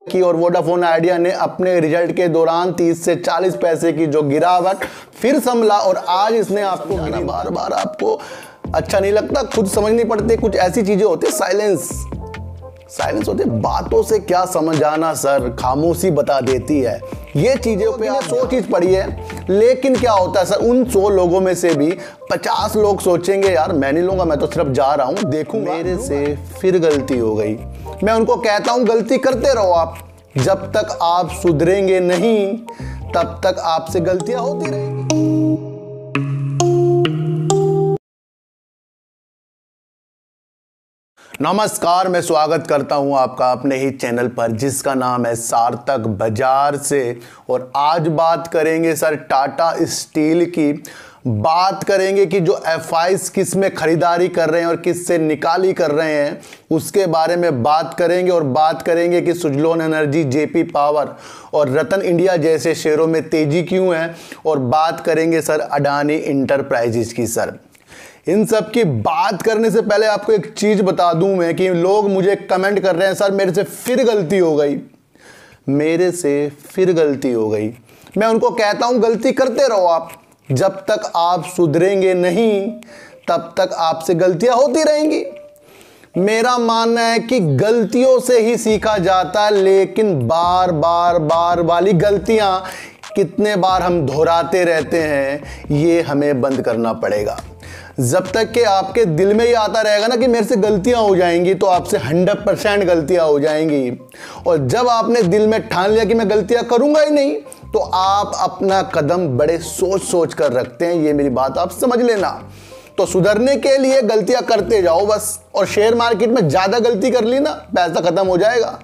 की और Vodafone idea ने अपने रिजल्ट के दौरान 30 से 40 पैसे की जो गिरावट फिर संभला और आज इसने आपको बार बार आपको अच्छा नहीं लगता, खुद समझ नहीं पड़ते। कुछ ऐसी चीजें होती है, साइलेंस होती है। बातों से क्या समझ आना सर, खामोशी बता देती है। ये चीजों पे आप 100 चीज पढ़ी है, लेकिन क्या होता है सर, उन 100 लोगों में से भी 50 लोग सोचेंगे यार मैं नहीं लूंगा, मैं तो सिर्फ जा रहा हूं, देखूंगा मेरे से फिर गलती हो गई। मैं उनको कहता हूं गलती करते रहो आप, जब तक आप सुधरेंगे नहीं तब तक आपसे गलतियां होती रहेंगी। नमस्कार, मैं स्वागत करता हूं आपका अपने ही चैनल पर जिसका नाम है सार्थक बाजार से। और आज बात करेंगे सर टाटा स्टील की। बात करेंगे कि जो FIs किस में खरीदारी कर रहे हैं और किस से निकाली कर रहे हैं, उसके बारे में बात करेंगे। और बात करेंगे कि सुजलोन एनर्जी, JP पावर और रतन इंडिया जैसे शेयरों में तेजी क्यों है। और बात करेंगे सर अडानी इंटरप्राइजेज की। सर इन सब की बात करने से पहले आपको एक चीज बता दूं मैं कि लोग मुझे कमेंट कर रहे हैं सर मेरे से फिर गलती हो गई, मेरे से फिर गलती हो गई। मैं उनको कहता हूं गलती करते रहो आप, जब तक आप सुधरेंगे नहीं तब तक आपसे गलतियां होती रहेंगी। मेरा मानना है कि गलतियों से ही सीखा जाता है, लेकिन बार बार वाली गलतियां कितने बार हम दोहराते रहते हैं, ये हमें बंद करना पड़ेगा। जब तक कि आपके दिल में ही आता रहेगा ना कि मेरे से गलतियां हो जाएंगी, तो आपसे 100% गलतियां हो जाएंगी। और जब आपने दिल में ठान लिया कि मैं गलतियां करूंगा ही नहीं, तो आप अपना कदम बड़े सोच कर रखते हैं। ये मेरी बात आप समझ लेना। तो सुधरने के लिए गलतियां करते जाओ बस। और शेयर मार्केट में ज्यादा गलती कर ली ना, पैसा खत्म हो जाएगा।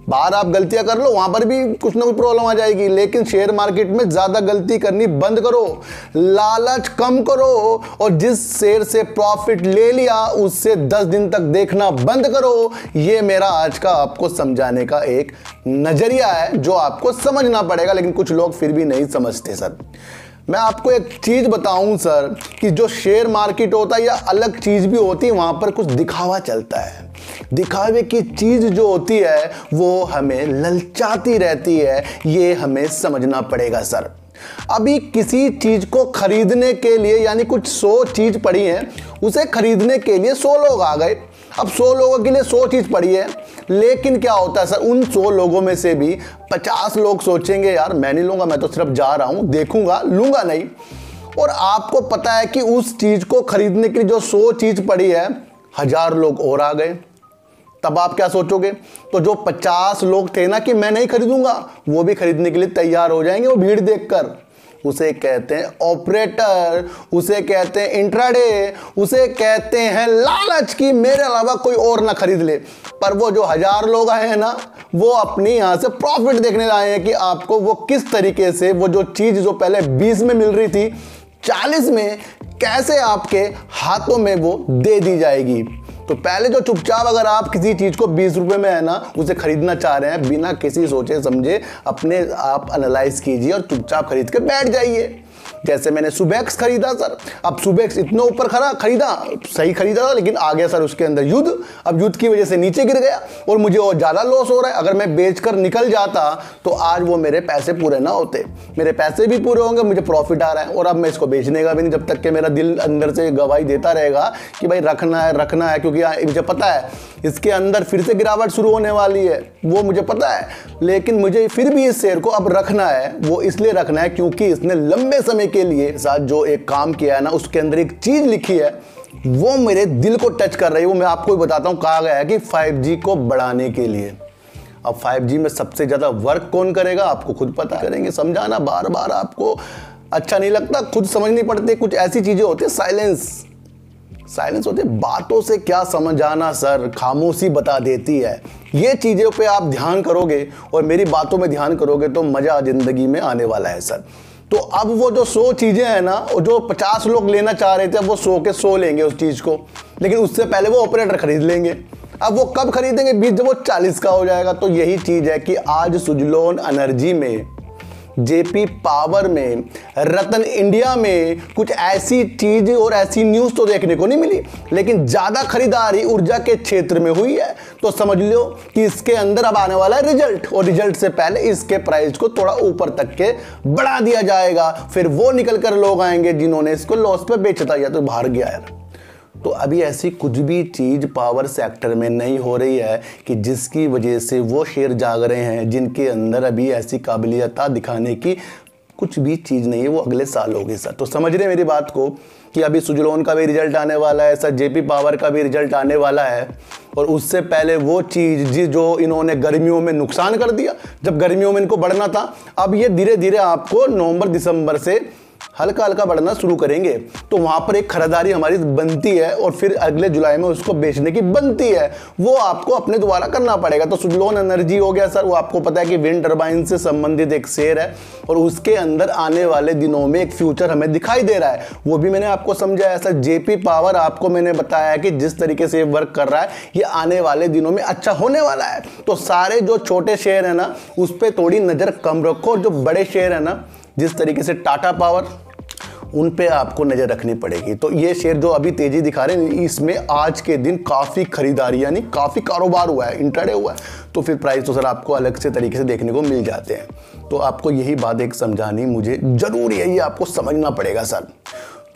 बाहर आप गलतियां कर लो, वहां पर भी कुछ ना कुछ प्रॉब्लम आ जाएगी, लेकिन शेयर मार्केट में ज्यादा गलती करनी बंद करो, लालच कम करो। और जिस शेयर से प्रॉफिट ले लिया उससे 10 दिन तक देखना बंद करो। ये मेरा आज का आपको समझाने का एक नजरिया है जो आपको समझना पड़ेगा, लेकिन कुछ लोग फिर भी नहीं समझते। सर मैं आपको एक चीज बताऊं सर, कि जो शेयर मार्केट होता है या अलग चीज भी होती है, वहां पर कुछ दिखावा चलता है। दिखावे की चीज जो होती है वो हमें ललचाती रहती है, ये हमें समझना पड़ेगा सर। अभी किसी चीज को खरीदने के लिए, यानी कुछ 100 चीज पड़ी है, उसे खरीदने के लिए 100 लोग आ गए। अब 100 लोगों के लिए 100 चीज पड़ी है, लेकिन क्या होता है सर, उन 100 लोगों में से भी 50 लोग सोचेंगे यार मैं नहीं लूंगा, मैं तो सिर्फ जा रहा हूं, देखूंगा, लूंगा नहीं। और आपको पता है कि उस चीज को खरीदने के लिए जो 100 चीज पड़ी है, 1000 लोग और आ गए। तब आप क्या सोचोगे? तो जो 50 लोग थे ना कि मैं नहीं खरीदूंगा, वो भी खरीदने के लिए तैयार हो जाएंगे, वो भीड़ देखकर। उसे कहते हैं ऑपरेटर, उसे कहते हैं इंट्राडे, उसे कहते हैं लालच की मेरे अलावा कोई और ना खरीद ले। पर वो जो 1000 लोग आए हैं ना, वो अपनी यहां से प्रॉफिट देखने आए हैं कि आपको वो किस तरीके से वो जो चीज जो पहले 20 में मिल रही थी, 40 में कैसे आपके हाथों में वो दे दी जाएगी। तो पहले जो चुपचाप अगर आप किसी चीज को 20 रुपए में है ना उसे खरीदना चाह रहे हैं, बिना किसी सोचे समझे अपने आप एनालाइज कीजिए और चुपचाप खरीद के बैठ जाइए। जैसे मैंने सुबेक्स खरीदा सर, अब सुबेक्स इतना ऊपर खरीदा, सही खरीदा था, लेकिन आ गया सर उसके अंदर युद्ध। अब युद्ध की वजह से नीचे गिर गया और मुझे और ज्यादा लॉस हो रहा है। अगर मैं बेचकर निकल जाता तो आज वो मेरे पैसे पूरे ना होते, मेरे पैसे भी पूरे होंगे, मुझे प्रॉफिट आ रहा है। और अब मैं इसको बेचने का भी नहीं, जब तक कि मेरा दिल अंदर से गवाही देता रहेगा कि भाई रखना है, क्योंकि मुझे पता है इसके अंदर फिर से गिरावट शुरू होने वाली है, वो मुझे पता है। लेकिन मुझे फिर भी इस शेयर को अब रखना है। वो इसलिए रखना है क्योंकि इसने लंबे समय के लिए साथ जो एक काम किया है ना, उसके अंदर एक चीज लिखी है, वो मेरे दिल को टच कर रही है। वो मैं आपको बताता हूं, कहा गया है कि 5G को बढ़ाने के लिए। अब 5G में सबसे ज्यादा वर्क कौन करेगा, आपको खुद पता करेंगे। समझाना बार बार आपको अच्छा नहीं लगता, खुद समझ नहीं पड़ते। कुछ ऐसी चीजें होती है, साइलेंस होती है। बातों से क्या समझ आना सर, खामोशी बता देती है। ये चीजों पे आप ध्यान करोगे और मेरी बातों में ध्यान करोगे तो मजा जिंदगी में आने वाला है सर। तो अब वो जो 100 चीजें हैं ना, जो 50 लोग लेना चाह रहे थे, वो 100 के 100 लेंगे उस चीज को, लेकिन उससे पहले वो ऑपरेटर खरीद लेंगे। अब वो कब खरीदेंगे? 20 जब वो 40 का हो जाएगा। तो यही चीज है कि आज सुजलोन एनर्जी में जेपी पावर में, रतन इंडिया में कुछ ऐसी चीज और ऐसी न्यूज़ तो देखने को नहीं मिली, लेकिन ज़्यादा खरीदारी ऊर्जा के क्षेत्र में हुई है। तो समझ लो कि इसके अंदर अब आने वाला है रिजल्ट, और रिजल्ट से पहले इसके प्राइस को थोड़ा ऊपर तक के बढ़ा दिया जाएगा। फिर वो निकल कर लोग आएंगे जिन्होंने इसको लॉस पे बेचा था या तो बाहर गया है। तो अभी ऐसी कुछ भी चीज़ पावर सेक्टर में नहीं हो रही है कि जिसकी वजह से वो शेयर जाग रहे हैं जिनके अंदर अभी ऐसी काबिलियत दिखाने की कुछ भी चीज़ नहीं है, वो अगले साल होगी सर। तो समझ रहे मेरी बात को कि अभी सुजलोन का भी रिजल्ट आने वाला है सर, जेपी पावर का भी रिजल्ट आने वाला है, और उससे पहले वो चीज़ जो इन्होंने गर्मियों में नुकसान कर दिया, जब गर्मियों में इनको बढ़ना था, अब ये धीरे धीरे आपको नवंबर दिसंबर से हल्का हल्का बढ़ना शुरू करेंगे। तो वहां पर एक खरीदारी हमारी बनती है और फिर अगले जुलाई में उसको बेचने की बनती है, वो आपको अपने द्वारा करना पड़ेगा। तो सुजलोन एनर्जी हो गया सर, वो आपको पता है कि विंड टर्बाइन से संबंधित एक शेयर है और उसके अंदर आने वाले दिनों में एक फ्यूचर हमें दिखाई दे रहा है, वो भी मैंने आपको समझाया सर। जेपी पावर आपको मैंने बताया है कि जिस तरीके से वर्क कर रहा है ये आने वाले दिनों में अच्छा होने वाला है। तो सारे जो छोटे शेयर है ना उस पर थोड़ी नज़र कम रखो, और जो बड़े शेयर है ना जिस तरीके से टाटा पावर, उन पे आपको नज़र रखनी पड़ेगी। तो ये शेयर जो अभी तेज़ी दिखा रहे हैं इसमें आज के दिन काफ़ी खरीदारी यानी काफ़ी कारोबार हुआ है, इंट्राडे हुआ है, तो फिर प्राइस तो सर आपको अलग से तरीके से देखने को मिल जाते हैं। तो आपको यही बात एक समझानी मुझे ज़रूरी है, ये आपको समझना पड़ेगा सर।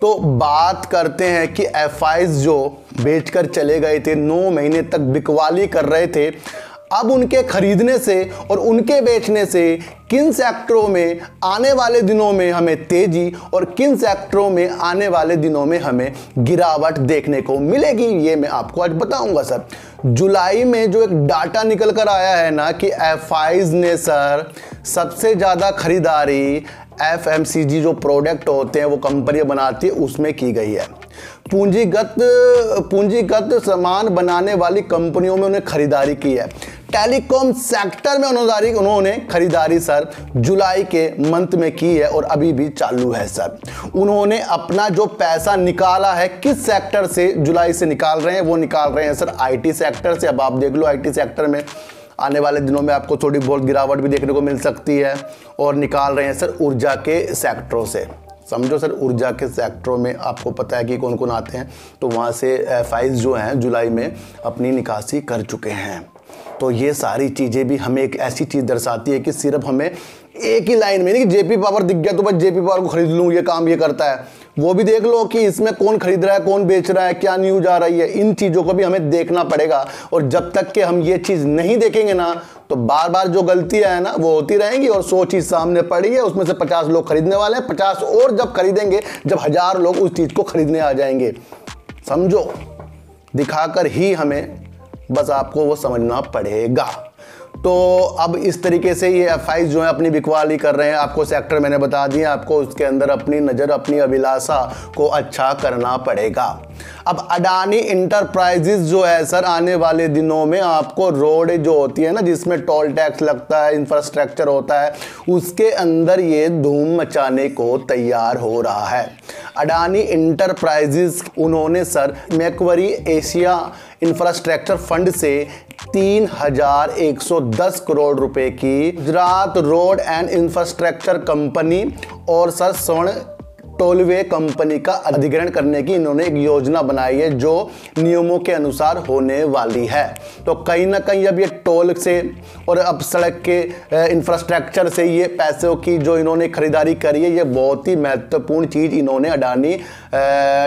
तो बात करते हैं कि एफआईज जो बेचकर चले गए थे, 9 महीने तक बिकवाली कर रहे थे, अब उनके खरीदने से और उनके बेचने से किन सेक्टरों में आने वाले दिनों में हमें तेजी और किन सेक्टरों में आने वाले दिनों में हमें गिरावट देखने को मिलेगी, ये मैं आपको आज बताऊंगा सर। जुलाई में जो एक डाटा निकल कर आया है ना कि एफआईज ने सर सबसे ज़्यादा खरीदारी एफएमसीजी जो प्रोडक्ट होते हैं वो कंपनी बनाती है उसमें की गई है। पूंजीगत सामान बनाने वाली कंपनियों में उन्हें खरीदारी की है। टेलीकॉम सेक्टर में उन्होंने खरीदारी सर जुलाई के मंथ में की है और अभी भी चालू है सर। उन्होंने अपना जो पैसा निकाला है किस सेक्टर से जुलाई से निकाल रहे हैं, वो निकाल रहे हैं सर आईटी सेक्टर से। अब आप देख लो आईटी सेक्टर में आने वाले दिनों में आपको थोड़ी बहुत गिरावट भी देखने को मिल सकती है, और निकाल रहे हैं सर ऊर्जा के सेक्टरों से। समझो सर ऊर्जा के सेक्टरों में आपको पता है कि कौन कौन आते हैं, तो वहाँ से एफआईज जो हैं जुलाई में अपनी निकासी कर चुके हैं। तो ये सारी चीज़ें भी हमें एक ऐसी चीज़ दर्शाती है कि सिर्फ हमें एक ही लाइन में नहीं कि जेपी पावर दिख गया तो बस जेपी पावर को खरीद लूँ, ये काम ये करता है, वो भी देख लो कि इसमें कौन खरीद रहा है, कौन बेच रहा है, क्या न्यूज आ रही है, इन चीज़ों को भी हमें देखना पड़ेगा। और जब तक कि हम ये चीज़ नहीं देखेंगे ना तो बार बार जो गलतियां हैं ना वो होती रहेंगी, और 100 चीज़ सामने पड़ी है उसमें से 50 लोग खरीदने वाले हैं, 50 और जब खरीदेंगे जब 1000 लोग उस चीज़ को खरीदने आ जाएंगे। समझो, दिखाकर ही हमें बस आपको वो समझना पड़ेगा। तो अब इस तरीके से ये एफआईज जो है अपनी बिकवाली कर रहे हैं। आपको सेक्टर मैंने बता दिए, आपको उसके अंदर अपनी नज़र अपनी अभिलाषा को अच्छा करना पड़ेगा। अब अडानी इंटरप्राइजेज जो है सर आने वाले दिनों में आपको रोड जो होती है ना जिसमें टोल टैक्स लगता है, इंफ्रास्ट्रक्चर होता है, उसके अंदर ये धूम मचाने को तैयार हो रहा है। अडानी इंटरप्राइजेज उन्होंने सर मैक्वरी एशिया इंफ्रास्ट्रक्चर फंड से 3110 करोड़ रुपए की Gujarat road and infrastructure company और सर स्वर्ण टोलवे कंपनी का अधिग्रहण करने की इन्होंने एक योजना बनाई है जो नियमों के अनुसार होने वाली है। तो कहीं ना कहीं अब ये टोल से और अब सड़क के इंफ्रास्ट्रक्चर से ये पैसों की जो इन्होंने खरीदारी करी है, ये बहुत ही महत्वपूर्ण चीज़ इन्होंने अडानी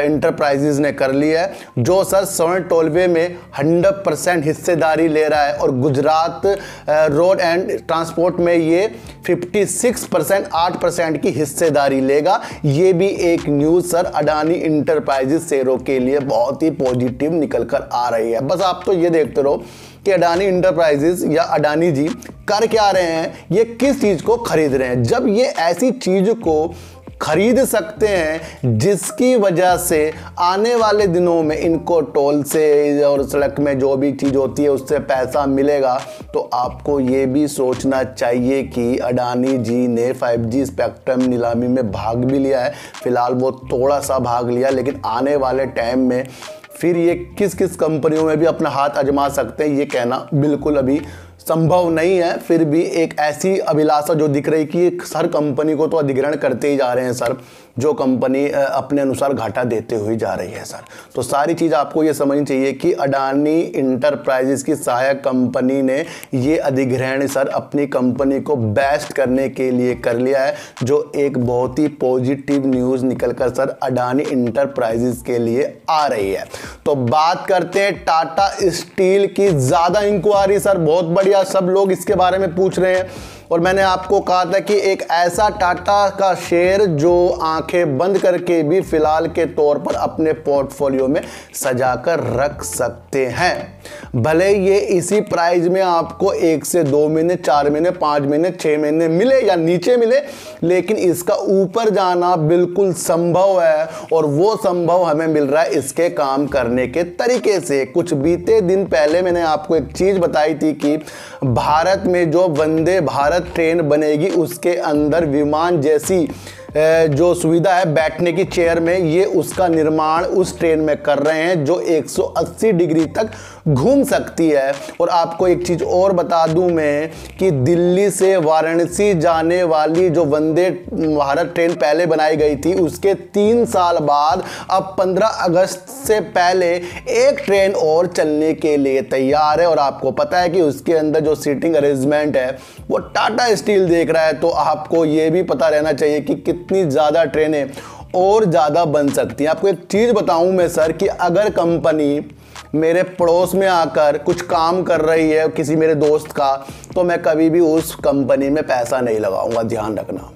इंटरप्राइजेज ने कर ली है, जो सर स्वर्ण टोलवे में 100% हिस्सेदारी ले रहा है, और गुजरात रोड एंड ट्रांसपोर्ट में ये 56% 8% की हिस्सेदारी लेगा। ये भी एक न्यूज़ सर अडानी इंटरप्राइजेज शेयरों के लिए बहुत ही पॉजिटिव निकल कर आ रही है। बस आप तो ये देखते रहो कि अडानी इंटरप्राइजेज या अडानी जी कर क्या रहे हैं, ये किस चीज़ को खरीद रहे हैं। जब ये ऐसी चीज़ को खरीद सकते हैं जिसकी वजह से आने वाले दिनों में इनको टोल से और सड़क में जो भी चीज़ होती है उससे पैसा मिलेगा, तो आपको ये भी सोचना चाहिए कि अडानी जी ने 5G स्पेक्ट्रम नीलामी में भाग भी लिया है। फिलहाल वो थोड़ा सा भाग लिया, लेकिन आने वाले टाइम में फिर ये किस किस कंपनियों में भी अपना हाथ आजमा सकते हैं, ये कहना बिल्कुल अभी संभव नहीं है, फिर भी एक ऐसी अभिलाषा जो दिख रही कि हर कंपनी को तो अधिग्रहण करते ही जा रहे हैं सर, जो कंपनी अपने अनुसार घाटा देते हुए जा रही है सर। तो सारी चीज़ आपको ये समझनी चाहिए कि अडानी इंटरप्राइजेस की सहायक कंपनी ने ये अधिग्रहण सर अपनी कंपनी को बेस्ट करने के लिए कर लिया है, जो एक बहुत ही पॉजिटिव न्यूज़ निकलकर सर अडानी इंटरप्राइजेस के लिए आ रही है। तो बात करते हैं टाटा स्टील की। ज़्यादा इंक्वायरी सर, बहुत बढ़िया, सब लोग इसके बारे में पूछ रहे हैं। और मैंने आपको कहा था कि एक ऐसा टाटा का शेयर जो आंखें बंद करके भी फिलहाल के तौर पर अपने पोर्टफोलियो में सजाकर रख सकते हैं। भले ये इसी प्राइस में आपको 1 से 2 महीने, 4 महीने, 5 महीने, 6 महीने मिले या नीचे मिले, लेकिन इसका ऊपर जाना बिल्कुल संभव है। और वो संभव हमें मिल रहा है इसके काम करने के तरीके से। कुछ बीते दिन पहले मैंने आपको एक चीज़ बताई थी कि भारत में जो वंदे भारत ट्रेन बनेगी उसके अंदर विमान जैसी जो सुविधा है बैठने की चेयर में, ये उसका निर्माण उस ट्रेन में कर रहे हैं जो 180 डिग्री तक घूम सकती है। और आपको एक चीज़ और बता दूं मैं कि दिल्ली से वाराणसी जाने वाली जो वंदे भारत ट्रेन पहले बनाई गई थी, उसके 3 साल बाद अब 15 अगस्त से पहले एक ट्रेन और चलने के लिए तैयार है। और आपको पता है कि उसके अंदर जो सीटिंग अरेंजमेंट है वो टाटा स्टील देख रहा है। तो आपको ये भी पता रहना चाहिए कि कितनी ज़्यादा ट्रेनें और ज़्यादा बन सकती हैं। आपको एक चीज़ बताऊं मैं सर कि अगर कंपनी मेरे पड़ोस में आकर कुछ काम कर रही है किसी मेरे दोस्त का, तो मैं कभी भी उस कंपनी में पैसा नहीं लगाऊंगा, ध्यान रखना।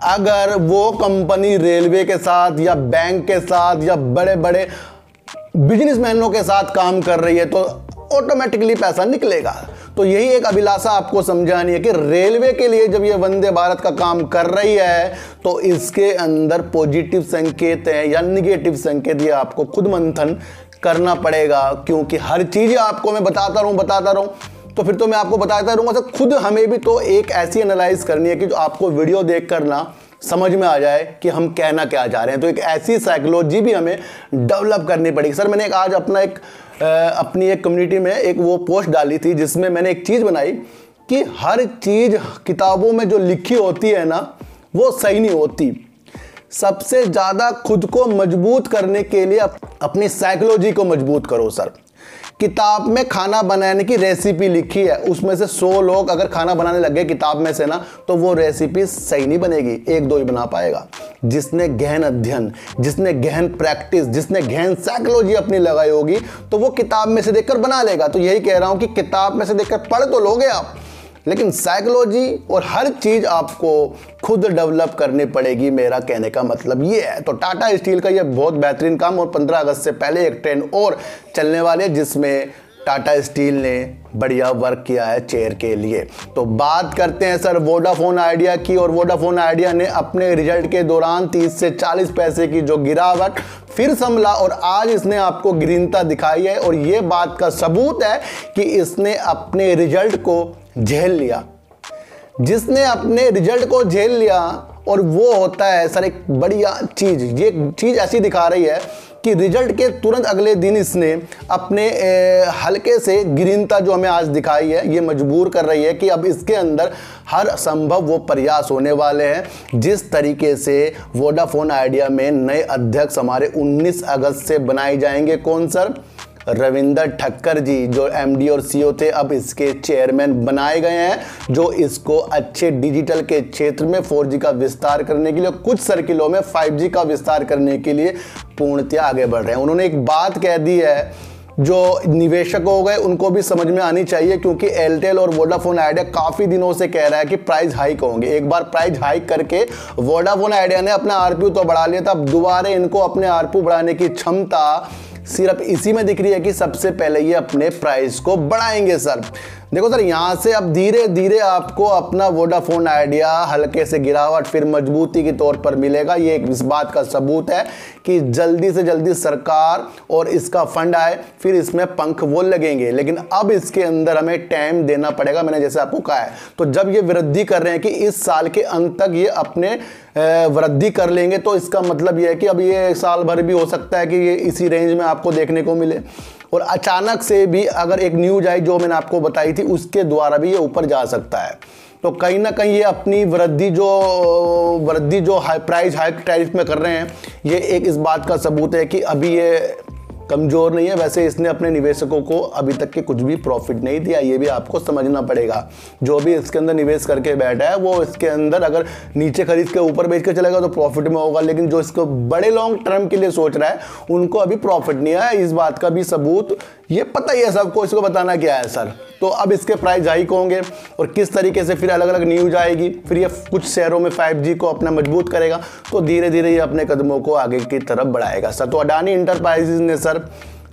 अगर वो कंपनी रेलवे के साथ या बैंक के साथ या बड़े बड़े बिजनेसमैनों के साथ काम कर रही है तो ऑटोमेटिकली पैसा निकलेगा। तो यही एक अभिलाषा आपको समझानी है कि रेलवे के लिए जब ये वंदे भारत का काम कर रही है तो इसके अंदर पॉजिटिव संकेत है या निगेटिव संकेत, ये आपको खुद मंथन करना पड़ेगा। क्योंकि हर चीज़ आपको मैं बताता रहूं तो फिर तो मैं आपको बताता रहूँगा। तो खुद हमें भी तो एक ऐसी एनालाइज करनी है कि जो आपको वीडियो देख कर ना समझ में आ जाए कि हम कहना क्या चाह रहे हैं। तो एक ऐसी साइकोलॉजी भी हमें डेवलप करनी पड़ेगी। सर मैंने आज अपनी एक कम्युनिटी में एक वो पोस्ट डाली थी जिसमें मैंने एक चीज़ बनाई कि हर चीज़ किताबों में जो लिखी होती है ना वो सही नहीं होती। सबसे ज़्यादा खुद को मजबूत करने के लिए अपनी साइकोलॉजी को मजबूत करो सर। किताब में खाना बनाने की रेसिपी लिखी है, उसमें से 100 लोग अगर खाना बनाने लग गए किताब में से ना, तो वो रेसिपी सही नहीं बनेगी, 1-2 ही बना पाएगा। जिसने गहन अध्ययन, जिसने गहन प्रैक्टिस, जिसने गहन साइकोलॉजी अपनी लगाई होगी तो वो किताब में से देखकर बना लेगा। तो यही कह रहा हूँ कि किताब में से देखकर पढ़ तो लोगे आप, लेकिन साइकोलॉजी और हर चीज़ आपको खुद डेवलप करनी पड़ेगी। मेरा कहने का मतलब ये है। तो टाटा स्टील का ये बहुत बेहतरीन काम, और 15 अगस्त से पहले एक ट्रेन और चलने वाले जिसमें टाटा स्टील ने बढ़िया वर्क किया है चेयर के लिए। तो बात करते हैं सर वोडाफोन आइडिया की। और वोडाफोन आइडिया ने अपने रिजल्ट के दौरान 30 से 40 पैसे की जो गिरावट फिर संभला और आज इसने आपको ग्रीनता दिखाई है। और ये बात का सबूत है कि इसने अपने रिजल्ट को झेल लिया। जिसने अपने रिजल्ट को झेल लिया, और वो होता है सर एक बढ़िया चीज़, ये चीज़ ऐसी दिखा रही है कि रिजल्ट के तुरंत अगले दिन इसने अपने हल्के से ग्रीनता जो हमें आज दिखाई है, ये मजबूर कर रही है कि अब इसके अंदर हर संभव वो प्रयास होने वाले हैं। जिस तरीके से वोडाफोन आइडिया में नए अध्यक्ष हमारे 19 अगस्त से बनाए जाएंगे। कौन सर? रविंदर ठक्कर जी, जो एमडी और सीईओ थे, अब इसके चेयरमैन बनाए गए हैं, जो इसको अच्छे डिजिटल के क्षेत्र में 4G का विस्तार करने के लिए, कुछ सर्किलों में 5G का विस्तार करने के लिए पूर्णतया आगे बढ़ रहे हैं। उन्होंने एक बात कह दी है जो निवेशक हो गए उनको भी समझ में आनी चाहिए, क्योंकि एयरटेल और वोडाफोन आइडिया काफ़ी दिनों से कह रहा है कि प्राइस हाइक होंगे। एक बार प्राइस हाइक करके वोडाफोन आइडिया ने अपना आरपीयू तो बढ़ा लिया था, अब दोबारा इनको अपने आरपीयू बढ़ाने की क्षमता सिर्फ इसी में दिख रही है कि सबसे पहले ये अपने प्राइस को बढ़ाएंगे सर। देखो सर, यहाँ से अब धीरे धीरे आपको अपना वोडाफोन आइडिया हल्के से गिरावट फिर मजबूती के तौर पर मिलेगा। ये इस बात का सबूत है कि जल्दी से जल्दी सरकार और इसका फंड आए, फिर इसमें पंख वो लगेंगे। लेकिन अब इसके अंदर हमें टाइम देना पड़ेगा, मैंने जैसे आपको कहा है। तो जब ये वृद्धि कर रहे हैं कि इस साल के अंत तक ये अपने वृद्धि कर लेंगे, तो इसका मतलब ये है कि अब ये साल भर भी हो सकता है कि ये इसी रेंज में आपको देखने को मिले। और अचानक से भी अगर एक न्यूज आई जो मैंने आपको बताई थी उसके द्वारा भी ये ऊपर जा सकता है। तो कहीं ना कहीं ये अपनी वृद्धि जो हाई प्राइस हाइक टैरिफ में कर रहे हैं, ये एक इस बात का सबूत है कि अभी ये कमज़ोर नहीं है। वैसे इसने अपने निवेशकों को अभी तक के कुछ भी प्रॉफिट नहीं दिया, ये भी आपको समझना पड़ेगा। जो भी इसके अंदर निवेश करके बैठा है वो इसके अंदर अगर नीचे खरीद के ऊपर बेच के चलेगा तो प्रॉफिट में होगा, लेकिन जो इसको बड़े लॉन्ग टर्म के लिए सोच रहा है उनको अभी प्रॉफिट नहीं आया। इस बात का भी सबूत ये पता ही है सबको, इसको बताना क्या है सर। तो अब इसके प्राइस हाइक होंगे और किस तरीके से फिर अलग अलग न्यूज आएगी, फिर ये कुछ शहरों में 5G को अपना मजबूत करेगा, तो धीरे धीरे ये अपने कदमों को आगे की तरफ बढ़ाएगा सर। तो अडानी इंटरप्राइजेज ने सर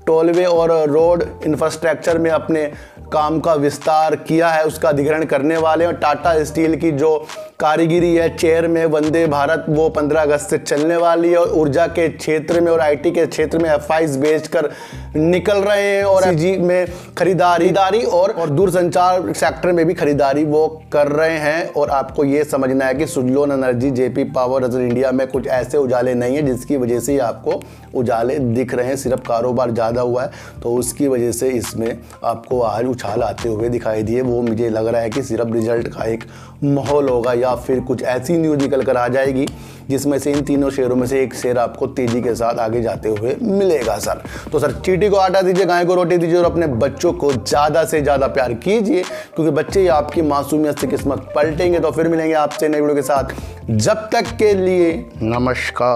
टोलवे और रोड इंफ्रास्ट्रक्चर में अपने काम का विस्तार किया है, उसका अधिग्रहण करने वाले। और टाटा स्टील की जो कारीगिरी है चेयर में वंदे भारत, वो 15 अगस्त से चलने वाली है। और ऊर्जा के क्षेत्र में और IT के क्षेत्र में F5 बेचकर निकल रहे हैं और जी में खरीदारी और दूरसंचार सेक्टर में भी खरीदारी वो कर रहे हैं। और आपको ये समझना है कि सुजलोन एनर्जी, JP पावर, अजर इंडिया में कुछ ऐसे उजाले नहीं है जिसकी वजह से आपको उजाले दिख रहे हैं, सिर्फ कारोबार ज़्यादा हुआ है तो उसकी वजह से इसमें आपको आज उछाल आते हुए दिखाई दिए। वो मुझे लग रहा है कि सिर्फ रिजल्ट का एक माहौल होगा या फिर कुछ ऐसी न्यूज़ निकल कर आ जाएगी जिसमें से इन तीनों शेयरों में से एक शेयर आपको तेजी के साथ आगे जाते हुए मिलेगा सर। तो सर चींटी को आटा दीजिए, गाय को रोटी दीजिए और अपने बच्चों को ज़्यादा से ज़्यादा प्यार कीजिए, क्योंकि बच्चे ही आपकी मासूमियत से किस्मत पलटेंगे। तो फिर मिलेंगे आपसे नई वीडियो के साथ, जब तक के लिए नमस्कार।